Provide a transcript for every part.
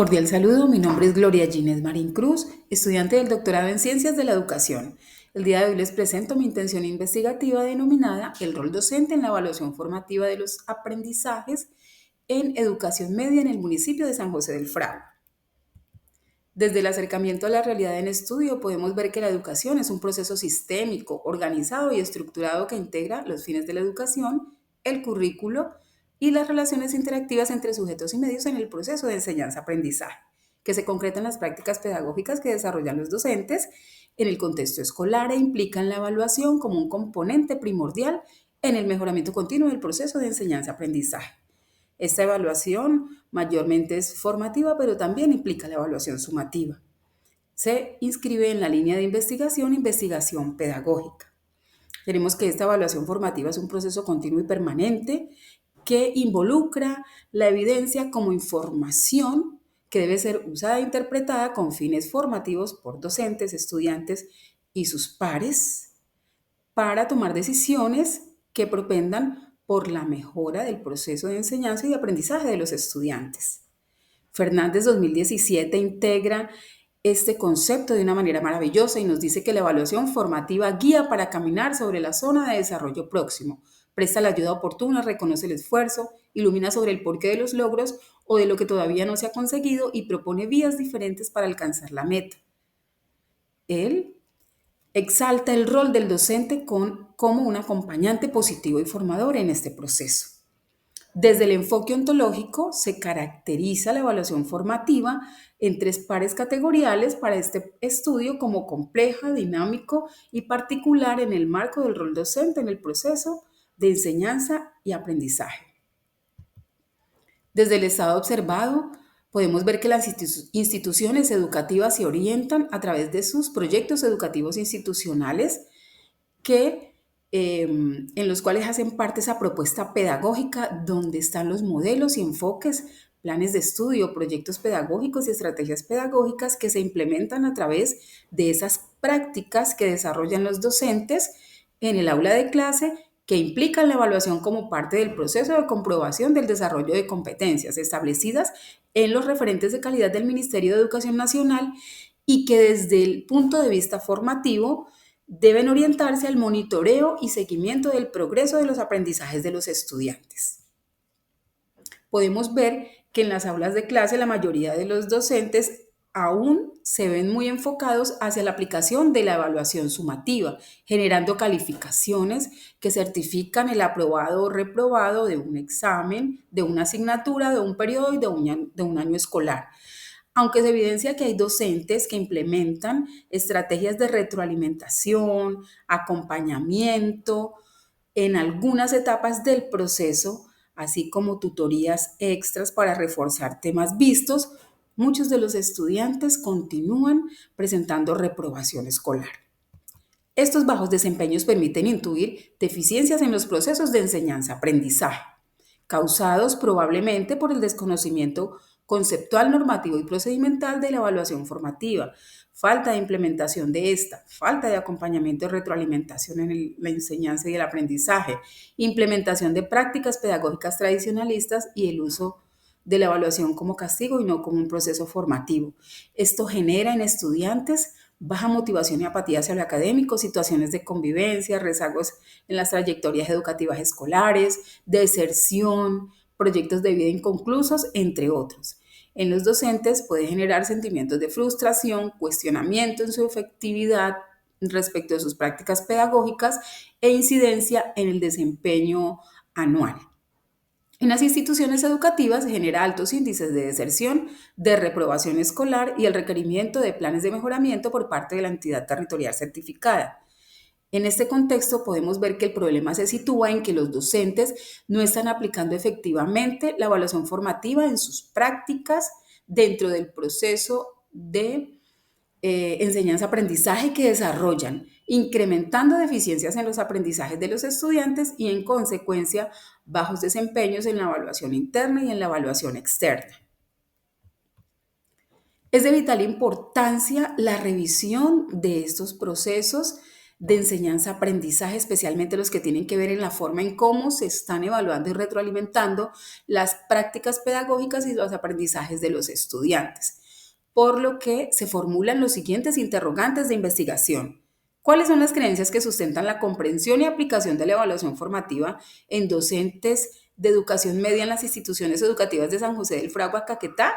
Cordial saludo, mi nombre es Gloria Ginés Marín Cruz, estudiante del doctorado en Ciencias de la Educación. El día de hoy les presento mi intención investigativa denominada El rol docente en la evaluación formativa de los aprendizajes en educación media en el municipio de San José del Fraude. Desde el acercamiento a la realidad en estudio podemos ver que la educación es un proceso sistémico, organizado y estructurado que integra los fines de la educación, el currículo y las relaciones interactivas entre sujetos y medios en el proceso de enseñanza-aprendizaje, que se concreta en las prácticas pedagógicas que desarrollan los docentes en el contexto escolar e implican la evaluación como un componente primordial en el mejoramiento continuo del proceso de enseñanza-aprendizaje. Esta evaluación mayormente es formativa, pero también implica la evaluación sumativa. Se inscribe en la línea de investigación pedagógica. Queremos que esta evaluación formativa es un proceso continuo y permanente que involucra la evidencia como información que debe ser usada e interpretada con fines formativos por docentes, estudiantes y sus pares para tomar decisiones que propendan por la mejora del proceso de enseñanza y de aprendizaje de los estudiantes. Fernández 2017 integra este concepto de una manera maravillosa y nos dice que la evaluación formativa guía para caminar sobre la zona de desarrollo próximo, presta la ayuda oportuna, reconoce el esfuerzo, ilumina sobre el porqué de los logros o de lo que todavía no se ha conseguido y propone vías diferentes para alcanzar la meta. Él exalta el rol del docente como un acompañante positivo y formador en este proceso. Desde el enfoque ontológico se caracteriza la evaluación formativa en tres pares categoriales para este estudio como compleja, dinámico y particular en el marco del rol docente en el proceso de enseñanza y aprendizaje. Desde el estado observado, podemos ver que las instituciones educativas se orientan a través de sus proyectos educativos institucionales en los cuales hacen parte esa propuesta pedagógica donde están los modelos y enfoques, planes de estudio, proyectos pedagógicos y estrategias pedagógicas que se implementan a través de esas prácticas que desarrollan los docentes en el aula de clase que implican la evaluación como parte del proceso de comprobación del desarrollo de competencias establecidas en los referentes de calidad del Ministerio de Educación Nacional y que desde el punto de vista formativo deben orientarse al monitoreo y seguimiento del progreso de los aprendizajes de los estudiantes. Podemos ver que en las aulas de clase la mayoría de los docentes aún se ven muy enfocados hacia la aplicación de la evaluación sumativa, generando calificaciones que certifican el aprobado o reprobado de un examen, de una asignatura, de un periodo y de un año escolar. Aunque se evidencia que hay docentes que implementan estrategias de retroalimentación, acompañamiento en algunas etapas del proceso, así como tutorías extras para reforzar temas vistos, muchos de los estudiantes continúan presentando reprobación escolar. Estos bajos desempeños permiten intuir deficiencias en los procesos de enseñanza-aprendizaje, causados probablemente por el desconocimiento conceptual, normativo y procedimental de la evaluación formativa, falta de implementación de esta, falta de acompañamiento y retroalimentación en la enseñanza y el aprendizaje, implementación de prácticas pedagógicas tradicionalistas y el uso de la evaluación como castigo y no como un proceso formativo. Esto genera en estudiantes baja motivación y apatía hacia lo académico, situaciones de convivencia, rezagos en las trayectorias educativas escolares, deserción, proyectos de vida inconclusos, entre otros. En los docentes puede generar sentimientos de frustración, cuestionamiento en su efectividad respecto de sus prácticas pedagógicas e incidencia en el desempeño anual. En las instituciones educativas se genera altos índices de deserción, de reprobación escolar y el requerimiento de planes de mejoramiento por parte de la entidad territorial certificada. En este contexto podemos ver que el problema se sitúa en que los docentes no están aplicando efectivamente la evaluación formativa en sus prácticas dentro del proceso de enseñanza-aprendizaje que desarrollan, incrementando deficiencias en los aprendizajes de los estudiantes y en consecuencia bajos desempeños en la evaluación interna y en la evaluación externa. Es de vital importancia la revisión de estos procesos de enseñanza-aprendizaje, especialmente los que tienen que ver en la forma en cómo se están evaluando y retroalimentando las prácticas pedagógicas y los aprendizajes de los estudiantes. Por lo que se formulan los siguientes interrogantes de investigación. ¿Cuáles son las creencias que sustentan la comprensión y aplicación de la evaluación formativa en docentes de educación media en las instituciones educativas de San José del Fragua, Caquetá?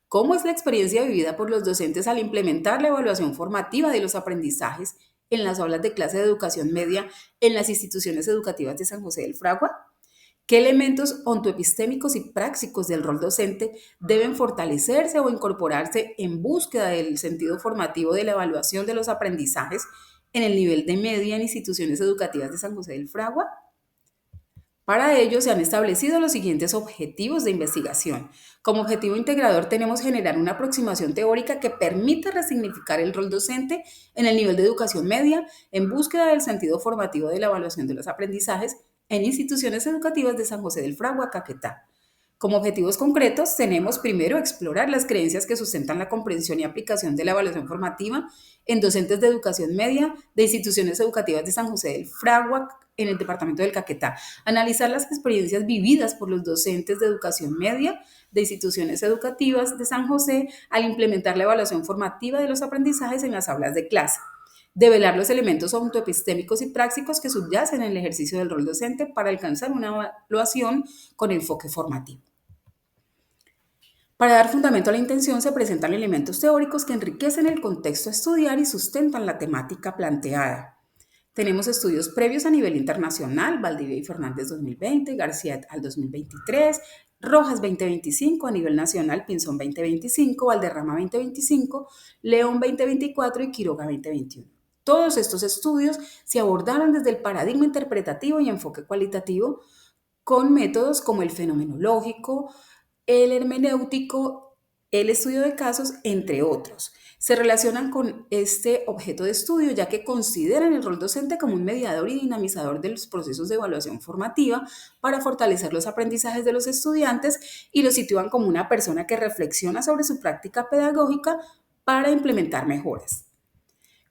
¿Cómo es la experiencia vivida por los docentes al implementar la evaluación formativa de los aprendizajes en las aulas de clase de educación media en las instituciones educativas de San José del Fragua? ¿Qué elementos ontoepistémicos y prácticos del rol docente deben fortalecerse o incorporarse en búsqueda del sentido formativo de la evaluación de los aprendizajes en el nivel de media en instituciones educativas de San José del Fragua? Para ello se han establecido los siguientes objetivos de investigación. Como objetivo integrador tenemos generar una aproximación teórica que permita resignificar el rol docente en el nivel de educación media en búsqueda del sentido formativo de la evaluación de los aprendizajes en instituciones educativas de San José del Fragua, Caquetá. Como objetivos concretos, tenemos primero explorar las creencias que sustentan la comprensión y aplicación de la evaluación formativa en docentes de educación media de instituciones educativas de San José del Fragua en el departamento del Caquetá. Analizar las experiencias vividas por los docentes de educación media de instituciones educativas de San José al implementar la evaluación formativa de los aprendizajes en las aulas de clase. Develar los elementos ontoepistémicos y prácticos que subyacen en el ejercicio del rol docente para alcanzar una evaluación con enfoque formativo. Para dar fundamento a la intención se presentan elementos teóricos que enriquecen el contexto a estudiar y sustentan la temática planteada. Tenemos estudios previos a nivel internacional, Valdivia y Fernández 2020, García et al 2023, Rojas 2025 a nivel nacional, Pinzón 2025, Valderrama 2025, León 2024 y Quiroga 2021. Todos estos estudios se abordaron desde el paradigma interpretativo y enfoque cualitativo con métodos como el fenomenológico, el hermenéutico, el estudio de casos, entre otros. Se relacionan con este objeto de estudio ya que consideran el rol docente como un mediador y dinamizador de los procesos de evaluación formativa para fortalecer los aprendizajes de los estudiantes y lo sitúan como una persona que reflexiona sobre su práctica pedagógica para implementar mejoras.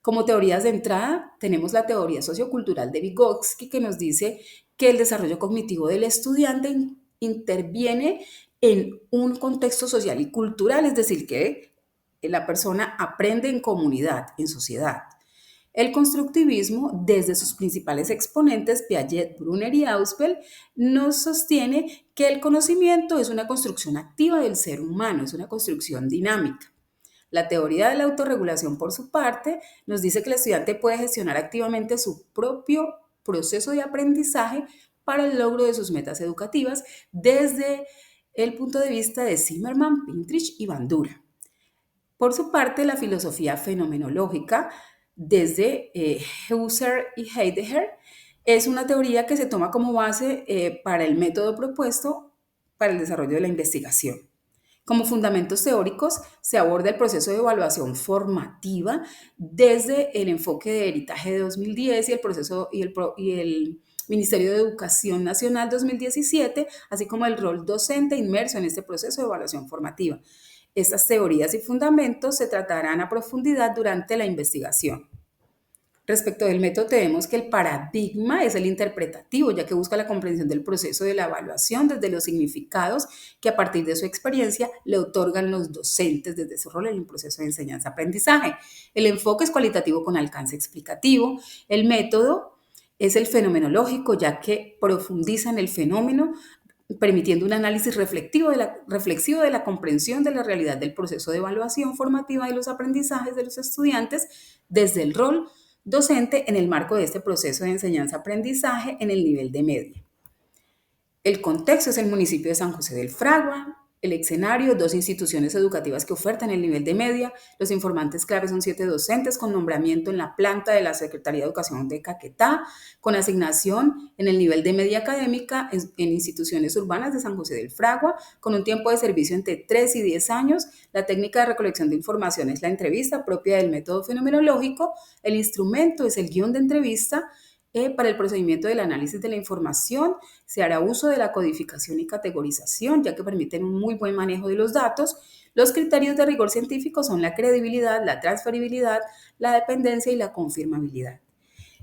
Como teorías de entrada, tenemos la teoría sociocultural de Vygotsky que nos dice que el desarrollo cognitivo del estudiante interviene en un contexto social y cultural, es decir, que la persona aprende en comunidad, en sociedad. El constructivismo, desde sus principales exponentes, Piaget, Brunner y Ausubel, nos sostiene que el conocimiento es una construcción activa del ser humano, es una construcción dinámica. La teoría de la autorregulación, por su parte, nos dice que el estudiante puede gestionar activamente su propio proceso de aprendizaje para el logro de sus metas educativas desde el punto de vista de Zimmerman, Pintrich y Bandura. Por su parte, la filosofía fenomenológica, desde Husserl y Heidegger, es una teoría que se toma como base para el método propuesto para el desarrollo de la investigación. Como fundamentos teóricos, se aborda el proceso de evaluación formativa desde el enfoque de Heritage de 2010 y el Ministerio de Educación Nacional 2017, así como el rol docente inmerso en este proceso de evaluación formativa. Estas teorías y fundamentos se tratarán a profundidad durante la investigación. Respecto del método, tenemos que el paradigma es el interpretativo, ya que busca la comprensión del proceso de la evaluación desde los significados que a partir de su experiencia le otorgan los docentes desde su rol en el proceso de enseñanza-aprendizaje. El enfoque es cualitativo con alcance explicativo. El método es el fenomenológico, ya que profundiza en el fenómeno, permitiendo un análisis reflexivo de la comprensión de la realidad del proceso de evaluación formativa de los aprendizajes de los estudiantes desde el rol docente en el marco de este proceso de enseñanza-aprendizaje en el nivel de media. El contexto es el municipio de San José del Fragua. El escenario, 2 instituciones educativas que ofertan el nivel de media. Los informantes claves son 7 docentes con nombramiento en la planta de la Secretaría de Educación de Caquetá, con asignación en el nivel de media académica en instituciones urbanas de San José del Fragua, con un tiempo de servicio entre 3 y 10 años. La técnica de recolección de información es la entrevista propia del método fenomenológico. El instrumento es el guión de entrevista. Para el procedimiento del análisis de la información se hará uso de la codificación y categorización, ya que permiten un muy buen manejo de los datos. Los criterios de rigor científico son la credibilidad, la transferibilidad, la dependencia y la confirmabilidad.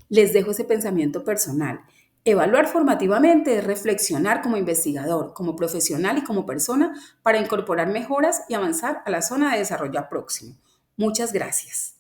Les dejo ese pensamiento personal. Evaluar formativamente es reflexionar como investigador, como profesional y como persona para incorporar mejoras y avanzar a la zona de desarrollo próximo. Muchas gracias.